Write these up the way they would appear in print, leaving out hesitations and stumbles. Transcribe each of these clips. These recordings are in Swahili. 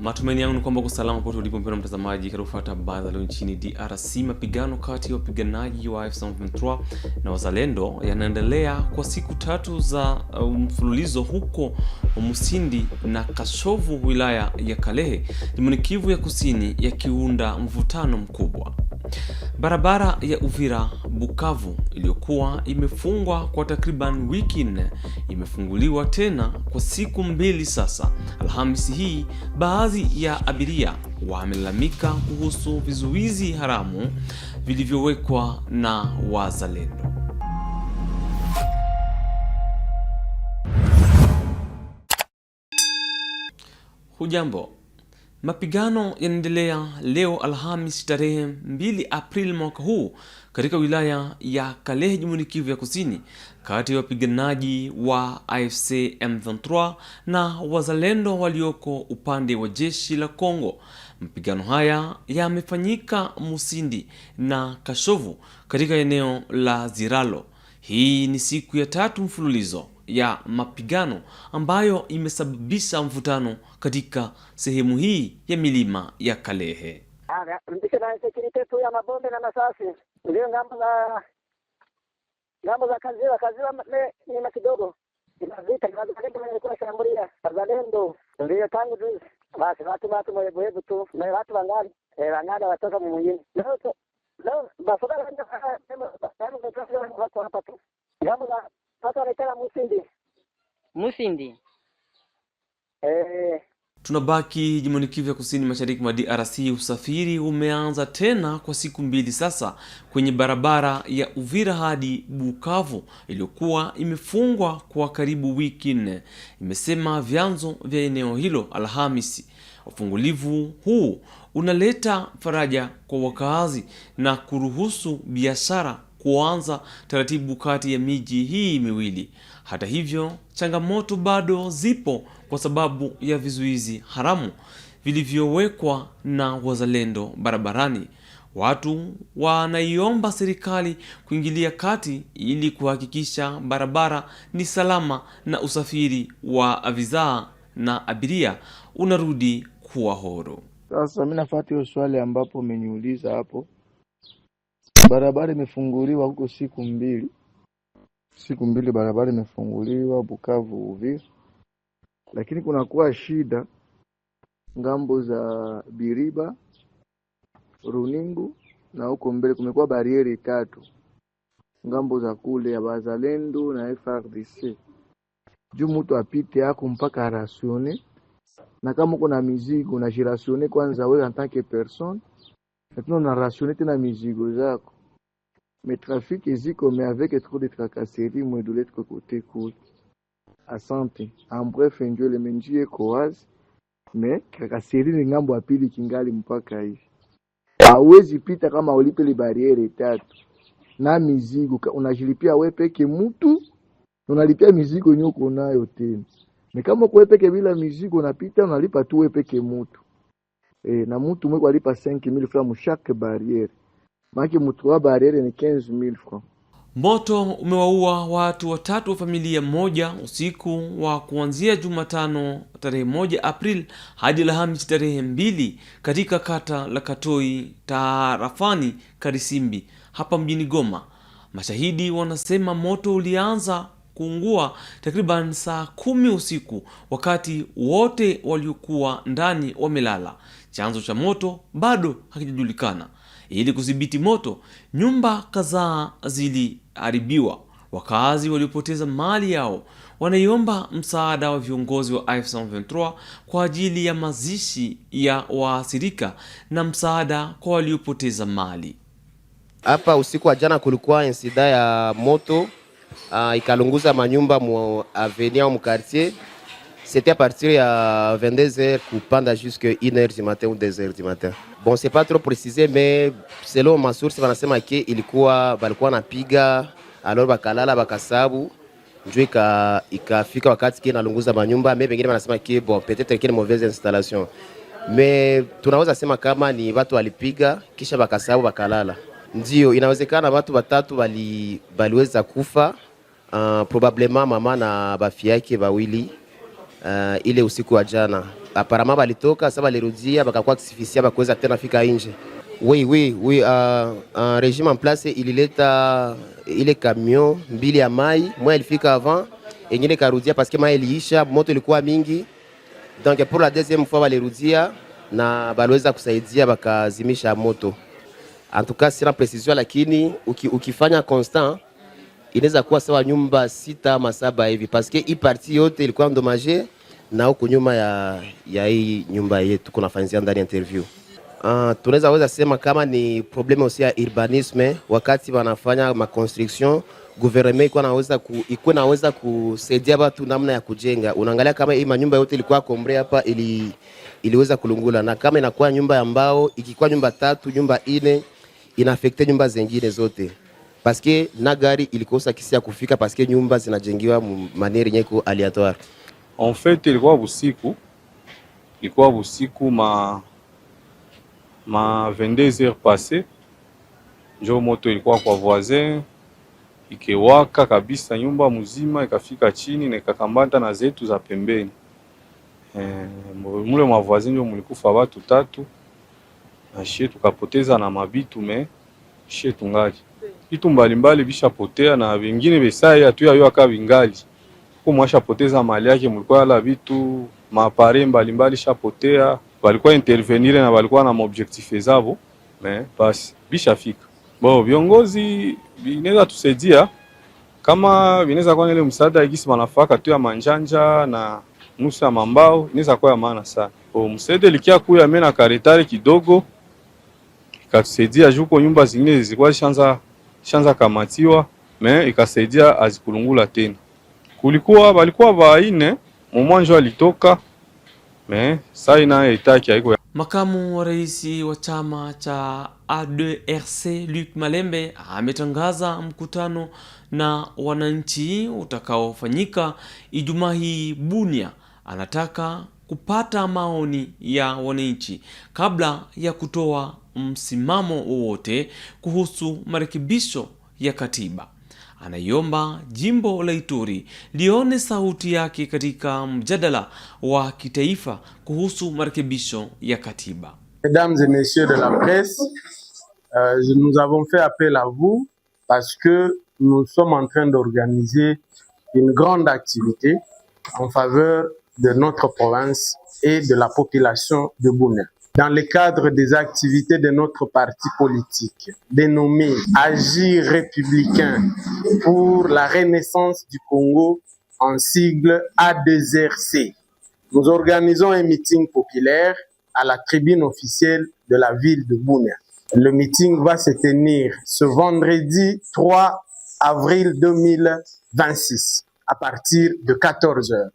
Matumaini yangu ni kwamba uko salama popote ulipo mpendwa mtazamaji. Karibu kufuata habari leo nchini DRC. Mapigano kati ya wapiganaji wa M23 na wazalendo yanaendelea kwa siku tatu za mfululizo huko Musindi na Kashovu, wilaya ya Kalehe, jimboni Kivu ya Kusini, yakiunda mvutano mkubwa. Barabara ya Uvira Bukavu iliyokuwa imefungwa kwa takriban wiki 4 imefunguliwa tena kwa siku 2 sasa. Alhamisi hii baadhi ya abiria wamelalamika kuhusu vizuizi haramu vilivyowekwa na wazalendo. Hujambo. Mapigano yanaendelea leo Alhamisi tarehe 2 Aprili mwaka huu katika wilaya ya Kalehe, jimboni Kivu ya Kusini, kati ya wapiganaji wa AFC M23 na wazalendo walioko upande wa jeshi la Kongo. Mapigano haya yamefanyika Musindi na Kashovu katika eneo la Ziralo. Hii ni siku ya 3 mfululizo ya mapigano ambayo imesababisha mvutano katika sehemu hii ya milima ya Kalehe. Ndike na security tu ya mabombe na masasi. Ndio ngambo za kaziwa ni kidogo. Inavita wazalendo walikuwa shambulia. Wazalendo ndio tangu juzi. Basi watu mwebu tu. Na watu wangali watoka mwingine. Leo basoda watu hapa tu. Ngambo za watu wanaitana Musindi. Tunabaki jimboni Kivu ya Kusini, mashariki mwa DRC. Usafiri umeanza tena kwa siku 2 sasa kwenye barabara ya Uvira hadi Bukavu iliyokuwa imefungwa kwa karibu wiki 4, imesema vyanzo vya eneo hilo Alhamisi. Ufungulivu huu unaleta faraja kwa wakazi na kuruhusu biashara kuanza taratibu kati ya miji hii miwili. Hata hivyo, changamoto bado zipo kwa sababu ya vizuizi haramu vilivyowekwa na wazalendo barabarani. Watu wanaiomba serikali kuingilia kati ili kuhakikisha barabara ni salama na usafiri wa bidhaa na abiria unarudi kuwa huru. Sasa mimi nafuata hiyo swali ambapo umeniuliza hapo. Barabara imefunguliwa huko siku 2. Siku 2 barabara imefunguliwa Bukavu Uvira. Lakini kuna kuwa shida ngambo za Biriba, Runingu na huko mbele kumekuwa barieri 3. Ngambo za kule ya wazalendo na FRDC. Juu mtu apite yako mpaka rasione. Na kama uko na mizigo na jirasione kwanza wewe en tant que personne. Maintenant na rasione tena mizigo zako. Mais trafic ziko mais avec trop de tracasseries moi de l'autre côté cool. Asante. En bref ndio le menjie koaz mais tracasseries ni ngambo ya pili kingali mpaka hivi. Hawezi pita kama ulipe le barriere 3. Na mizigo unajilipia wewe peke mtu, unalipia mizigo nyoko nayo tena. Mais kama kwa peke bila mizigo unapita unalipa tu wewe peke mtu. Na mtu mwe alipa 5000 francs chaque barriere. Maki mtu wa barriere ni 15000 francs. Moto umewaua watu 3 wa familia moja usiku wa kuanzia Jumatano tarehe 1 Aprili hadi Alhamisi tarehe 2 katika kata la Katoi tarafani Karisimbi hapa mjini Goma. Mashahidi wanasema moto ulianza kuungua takriban saa 10 usiku wakati wote waliokuwa ndani wamelala. Chanzo cha moto bado hakijulikana. Ili kudhibiti moto, nyumba kadhaa ziliharibiwa. Wakazi waliopoteza mali yao wanaiomba msaada wa viongozi wa AFC M23 kwa ajili ya mazishi ya waathirika na msaada kwa waliopoteza mali. Hapa usiku wa jana kulikuwa insida ya moto ikalunguza manyumba mu avenue au mu quartier. C'était à partir de 22h kupanda jusqu'à 1h du matin ou 2h du matin. Bon, c'est pas trop précisé, mais selon ma source, wanasema ke ilikuwa balikuwa napiga alors bakalala bakasabu njoo ikafika wakati ke nalunguza manyumba, mais wengine wanasema ke bon peut-être qu'il y a une mauvaise installation. Mais tunaweza sema kama ni watu walipiga kisha bakasabu bakalala. Ndio inawezekana watu 3 baliweza kufa, probablement mama na bafi yake 2 ile usiku wa jana. Apparemment balitoka sasa balirudia bakakuwa kisifisia bakuweza tena fika nje. Oui, régime en place ilileta ile camion mbili ya mai, moja ilifika avant, ingine karudia parce que mai iliisha, moto ilikuwa mingi. Donc pour la deuxième fois balirudia na baliweza kusaidia bakazimisha moto. En tout cas sina precision, lakini ukifanya constant inaweza kuwa sawa nyumba 6 ama 7 hivi parce que hii partie yote ilikuwa endommagée na huko nyuma ya hii nyumba yetu kunafanyia ndani interview. Tunaweza weza sema kama ni probleme aussi ya urbanisme, wakati wanafanya ma construction gouvernement iko naweza kusaidia watu namna ya kujenga. Unaangalia kama hii manyumba yote ilikuwa kombre hapa iliweza kulungula, na kama inakuwa nyumba ya mbao ikikuwa nyumba 3 nyumba 4 inaafekte nyumba zingine zote parce que na gari ilikosa kisi ya kufika parce que nyumba zinajengiwa maniere nyeko aléatoire. En fait ilikuwa busiku ma 22h passé, njo moto ilikuwa kwa voisin ikewaka kabisa nyumba mzima ikafika chini na ikakambata na zetu za pembeni. Mule mwa voisin njo mulikufa watu 3 na shie tukapoteza na mabitu shie tungali. Vitu mbalimbali bishapotea na vingine besai hatuyayo akavingali. Kwa mwasha poteza mali yake mulikuwa la vitu maapare mbalimbali shapotea. Walikuwa intervenir na walikuwa na objectif zao, basi bishafika. Viongozi vinaweza tusaidia kama vinaweza kuwa ile msaada igisi manafaka tu ya manjanja na nusu ya mambao, inaweza kuwa ya maana sana. Msaada likia kuya mena karetari kidogo ikatusaidia juko nyumba zingine zilikuwa shanza kamatiwa, ikasaidia azikulungula tena. Walikuwa baine mwanzo alitoka Makamu wa rais wa chama cha A2RC Luc Malembe ametangaza mkutano na wananchi utakaofanyika Ijumaa hii Bunia. Anataka kupata maoni ya wananchi kabla ya kutoa msimamo wowote kuhusu marekebisho ya katiba. Anaiomba jimbo la Ituri lione sauti yake katika mjadala wa kitaifa kuhusu marekebisho ya katiba. Mesdames et messieurs de la presse, nous avons fait appel à vous parce que nous sommes en train d'organiser une grande activité en faveur de notre province et de la population de Bunia. Dans le cadre des activités de notre parti politique, dénommé Agir républicain pour la renaissance du Congo, en sigle A2RC, nous organisons un meeting populaire à la tribune officielle de la ville de Bunia. Le meeting va se tenir ce vendredi 3 avril 2026 à partir de 14h.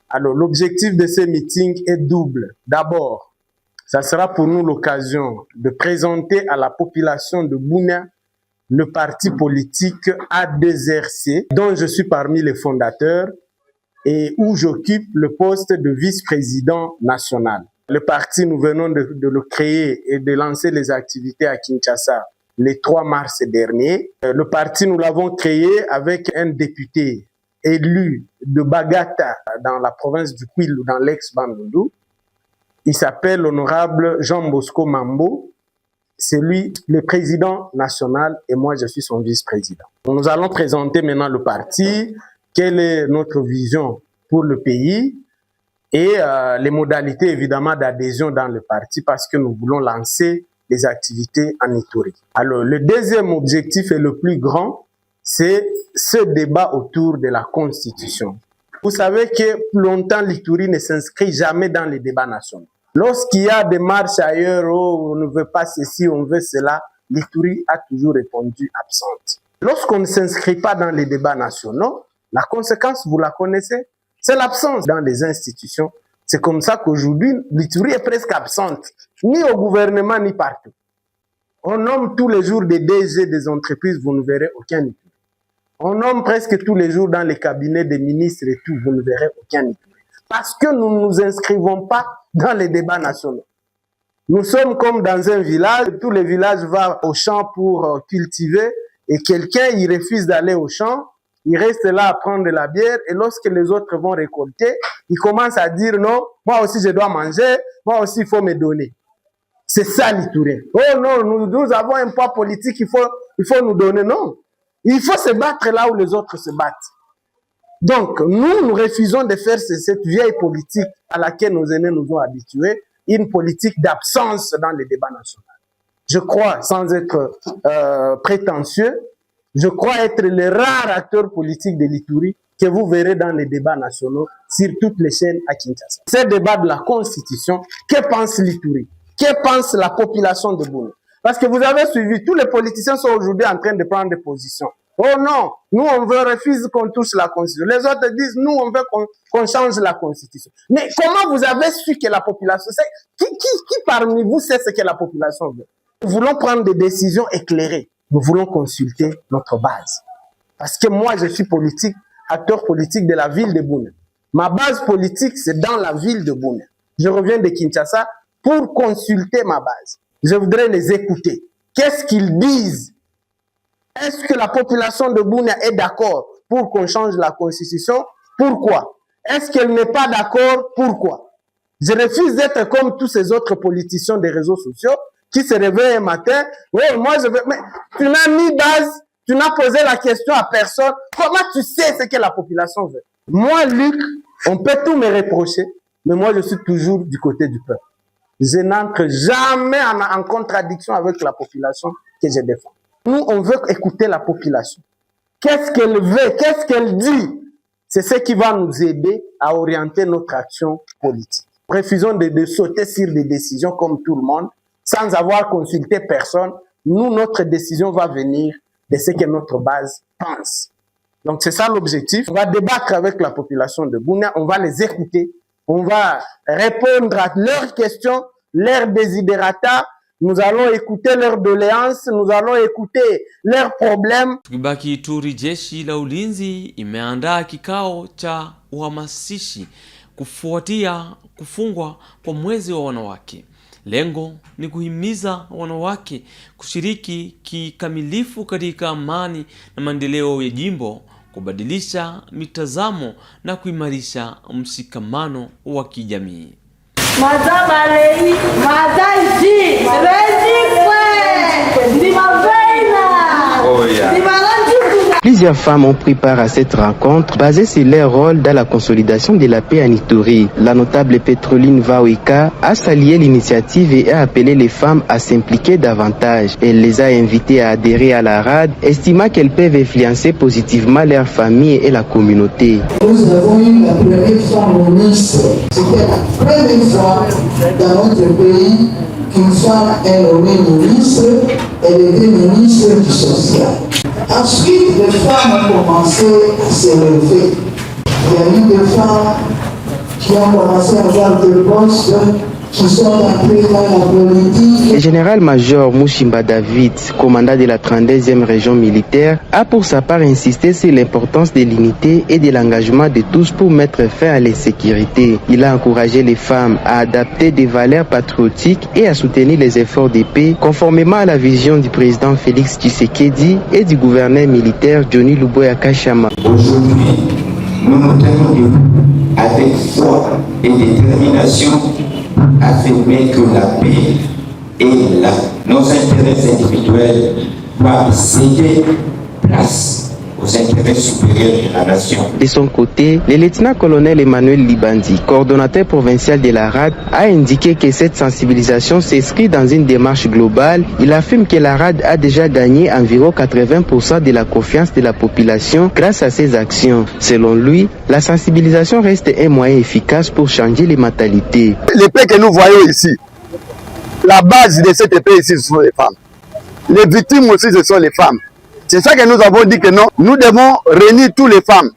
Alors, l'objectif de ce meeting est double. D'abord, ça sera pour nous l'occasion de présenter à la population de Bunia le parti politique A2RC, dont je suis parmi les fondateurs et où j'occupe le poste de vice-président national. Le parti, nous venons de le créer et de lancer les activités à Kinshasa le 3 mars dernier. Le parti, nous l'avons créé avec un député élu de Bagata dans la province du Kwilu, dans l'ex-Bandundu. Il s'appelle l'honorable Jean Bosco Mambo. C'est lui le président national et moi je suis son vice-président. Nous allons présenter maintenant le parti, quelle est notre vision pour le pays et les modalités évidemment d'adhésion dans le parti parce que nous voulons lancer des activités en Ituri. Alors le deuxième objectif et le plus grand, c'est ce débat autour de la Constitution. Vous savez que longtemps l'Ituri ne s'inscrit jamais dans les débats nationaux. Lorsqu'il y a des marches ailleurs, oh, on ne veut pas ceci, on veut cela, l'Ituri a toujours répondu absente. Lorsqu'on ne s'inscrit pas dans les débats nationaux, la conséquence, vous la connaissez, c'est l'absence dans les institutions. C'est comme ça qu'aujourd'hui, l'Ituri est presque absente, ni au gouvernement, ni partout. On nomme tous les jours des DG des entreprises, vous ne verrez aucun Ituri. On nomme presque tous les jours dans les cabinets des ministres et tout, vous ne verrez aucun Ituri. Parce que nous ne nous inscrivons pas dans les débats nationaux. Nous sommes comme dans un village, tous les villages vont au champ pour cultiver et quelqu'un il refuse d'aller au champ il reste là à prendre de la bière et lorsque les autres vont récolter, il commence à dire non, moi aussi je dois manger, moi aussi il faut me donner. C'est ça l'Itourien. Oh non, nous avons un poids politique, il faut nous donner. Non, il faut se battre là où les autres se battent. Donc, nous refusons de faire cette vieille politique à laquelle nos aînés nous ont habitués, une politique d'absence dans les débats nationaux. Je crois, sans être prétentieux, je crois être le rare acteur politique de l'Ituri que vous verrez dans les débats nationaux sur toutes les chaînes à Kinshasa. Ce débat de la Constitution, que pense l'Ituri? Que pense la population de Bunia? Parce que vous avez suivi, tous les politiciens sont aujourd'hui en train de prendre des positions. Oh non, nous on refuse qu'on touche la Constitution. Les autres disent, nous on veut qu'on change la Constitution. Mais comment vous avez su que la population sait? Qui parmi vous sait ce que la population veut? Nous voulons prendre des décisions éclairées. Nous voulons consulter notre base. Parce que moi, je suis politique, acteur politique de la ville de Bunia. Ma base politique, c'est dans la ville de Bunia. Je reviens de Kinshasa pour consulter ma base. Je voudrais les écouter. Qu'est-ce qu'ils disent? Est-ce que la population de Bunia est d'accord pour qu'on change la Constitution? Pourquoi? Est-ce qu'elle n'est pas d'accord? Pourquoi? Je refuse d'être comme tous ces autres politiciens des réseaux sociaux qui se réveillent un matin. Oui, moi je veux. Mais tu n'as mis base, tu n'as posé la question à personne. Comment tu sais ce que la population veut? Moi, Luc, on peut tout me reprocher, mais moi je suis toujours du côté du peuple. Je n'entre jamais en contradiction avec la population que je défends. Nous, on veut écouter la population. Qu'est-ce qu'elle veut? Qu'est-ce qu'elle dit? C'est ce qui va nous aider à orienter notre action politique. Refusons de sauter sur des décisions comme tout le monde, sans avoir consulté personne. Nous, notre décision va venir de ce que notre base pense. Donc, c'est ça l'objectif. On va débattre avec la population de Bunia, on va les écouter, on va répondre à leurs questions, leurs desiderata. Nous allons écouter leurs doléances, nous allons écouter leurs problèmes. Tukibaki Ituri, jeshi la ulinzi imeandaa kikao cha uhamasishi kufuatia kufungwa kwa mwezi wa wanawake. Lengo ni kuhimiza wanawake kushiriki kikamilifu katika amani na maendeleo ya jimbo, kubadilisha mitazamo na kuimarisha mshikamano wa kijamii. Plusieurs femmes ont pris part à cette rencontre basée sur leur rôle dans la consolidation de la paix en Ituri. La notable Pétroline Vaouika a salué l'initiative et a appelé les femmes à s'impliquer davantage. Elle les a invitées à adhérer à la RAD, estimant qu'elles peuvent influencer positivement leur famille et la communauté. Nous avons eu la première femme ministre. C'était la première fois dans notre pays qu'une femme est nommée ministre. Elle était ministre du social. Ensuite, les femmes ont commencé à se lever. Il y a eu des femmes qui ont commencé à avoir des postes qui sont entrés dans la politique. Le général-major Mouchimba David, commandant de la 32e région militaire, a pour sa part insisté sur l'importance de l'unité et de l'engagement de tous pour mettre fin à l'insécurité. Il a encouragé les femmes à adapter des valeurs patriotiques et à soutenir les efforts de paix conformément à la vision du président Félix Tshisekedi et du gouverneur militaire Johnny Luboya Kashama. Aujourd'hui, nous nous tenons debout avec foi et détermination affirmer que la paix est là. Nos intérêts individuels doivent céder place aux intérêts supérieurs de la nation. De son côté, le lieutenant-colonel Emmanuel Libandi, coordonnateur provincial de la RAD, a indiqué que cette sensibilisation s'inscrit dans une démarche globale. Il affirme que la RAD a déjà gagné environ 80% de la confiance de la population grâce à ses actions. Selon lui, la sensibilisation reste un moyen efficace pour changer les mentalités. L'épée que nous voyons ici, la base de cette épée ici, ce sont les femmes. Les victimes aussi, ce sont les femmes. C'est ça que nous avons dit que non, nous devons réunir toutes les femmes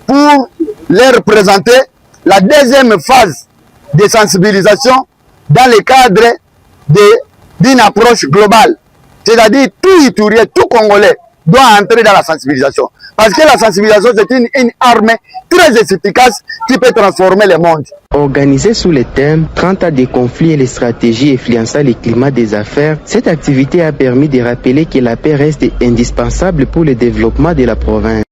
pour leur présenter la deuxième phase de sensibilisation dans le cadre d'une approche globale. C'est-à-dire tout Iturien, tout Congolais doit entrer dans la sensibilisation. Parce que la sensibilisation, c'est une arme très efficace qui peut transformer le monde. Organisée sous le thème 30 ans de conflits et les stratégies influençant le climat des affaires, cette activité a permis de rappeler que la paix reste indispensable pour le développement de la province.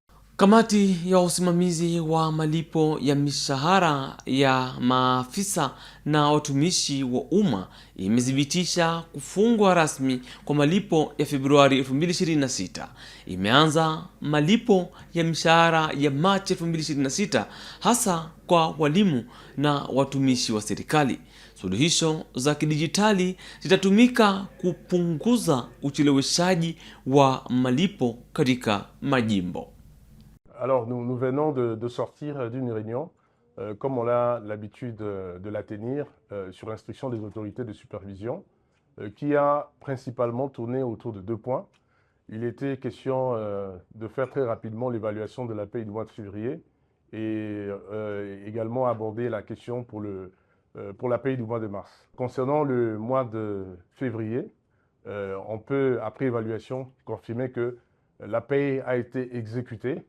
Kamati ya usimamizi wa malipo ya mishahara ya maafisa na watumishi wa umma imethibitisha kufungwa rasmi kwa malipo ya Februari 2026. Imeanza malipo ya mishahara ya Machi 2026 hasa kwa walimu na watumishi wa serikali. Suluhisho za kidijitali zitatumika kupunguza ucheleweshaji wa malipo katika majimbo. Alors nous venons de sortir d'une réunion, comme on a l'habitude de la tenir, sur instruction des autorités de supervision, qui a principalement tourné autour de 2 points. Il était question de faire très rapidement l'évaluation de la paie du mois de février et également aborder la question pour la paie du mois de mars. Concernant le mois de février, on peut, après évaluation, confirmer que la paie a été exécutée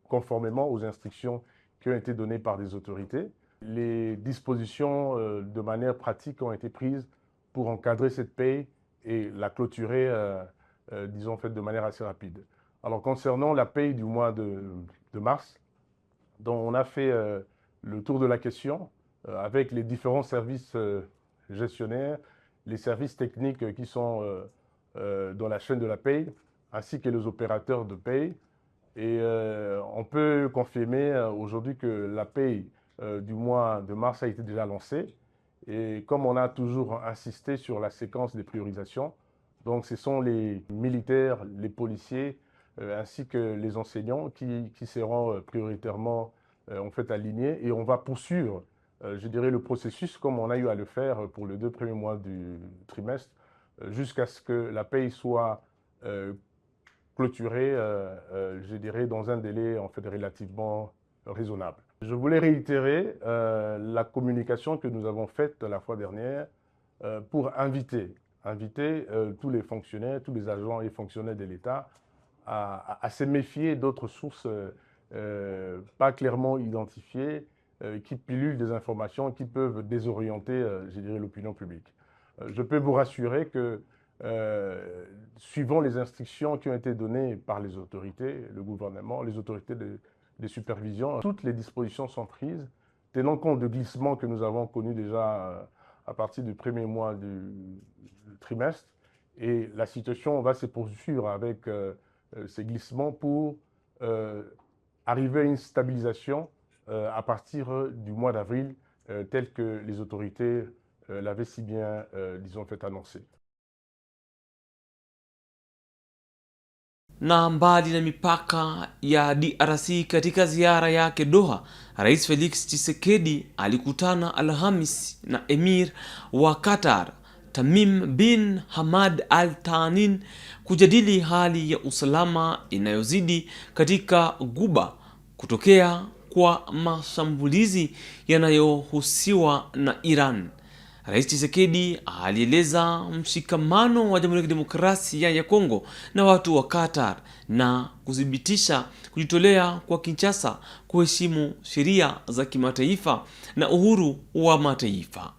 conformément aux instructions qui ont été données par des autorités. Les dispositions de manière pratique ont été prises pour encadrer cette paie et la clôturer, disons, de manière assez rapide. Alors concernant la paie du mois de mars, dont on a fait le tour de la question avec les différents services gestionnaires, les services techniques qui sont dans la chaîne de la paie, ainsi que les opérateurs de paie. Et on peut confirmer aujourd'hui que la paie du mois de mars a été déjà lancée. Et comme on a toujours insisté sur la séquence des priorisations, donc ce sont les militaires, les policiers, ainsi que les enseignants qui seront prioritairement alignés. Et on va poursuivre, je dirais, le processus comme on a eu à le faire pour les 2 premiers mois du trimestre, jusqu'à ce que la paie soit clôturée, je dirais, dans un délai relativement raisonnable. Je voulais réitérer la communication que nous avons faite la fois dernière pour inviter tous les fonctionnaires, tous les agents et fonctionnaires de l'État à se méfier d'autres sources pas clairement identifiées qui pilulent des informations qui peuvent désorienter, je dirais, l'opinion publique. Je peux vous rassurer que suivant les instructions qui ont été données par les autorités, le gouvernement, les autorités de supervision, toutes les dispositions sont prises, tenant compte de glissements que nous avons connus déjà à partir du premier mois du trimestre. Et la situation va se poursuivre avec ces glissements pour arriver à une stabilisation à partir du mois d'avril, tel que les autorités l'avaient si bien, disons, annoncer. Na mbali na mipaka ya DRC, katika ziara yake Doha, Rais Felix Tshisekedi alikutana Alhamis na Emir wa Qatar, Tamim bin Hamad Al Thani, kujadili hali ya usalama inayozidi katika Ghuba kutokea kwa mashambulizi yanayohusiwa na Iran. Rais Tshisekedi alieleza mshikamano wa Jamhuri ya Kidemokrasia ya Kongo na watu wa Qatar na kudhibitisha kujitolea kwa Kinshasa kuheshimu sheria za kimataifa na uhuru wa mataifa.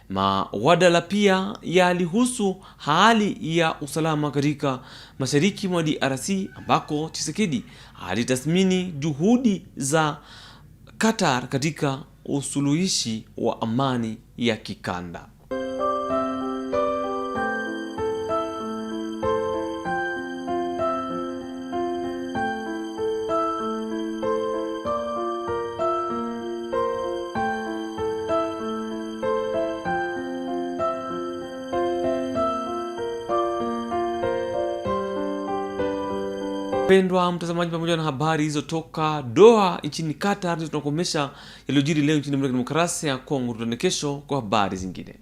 Mawadala pia yalihusu hali ya usalama katika mashariki mwa DRC, ambako Tshisekedi alitathmini juhudi za Qatar katika usuluhishi wa amani ya kikanda. Pendwa mtazamaji, pamoja na habari hizo toka Doha nchini Qatar, tunakomesha yaliyojiri leo nchini Jamhuri ya Kidemokrasia ya Kongo. Tutane kesho kwa habari zingine.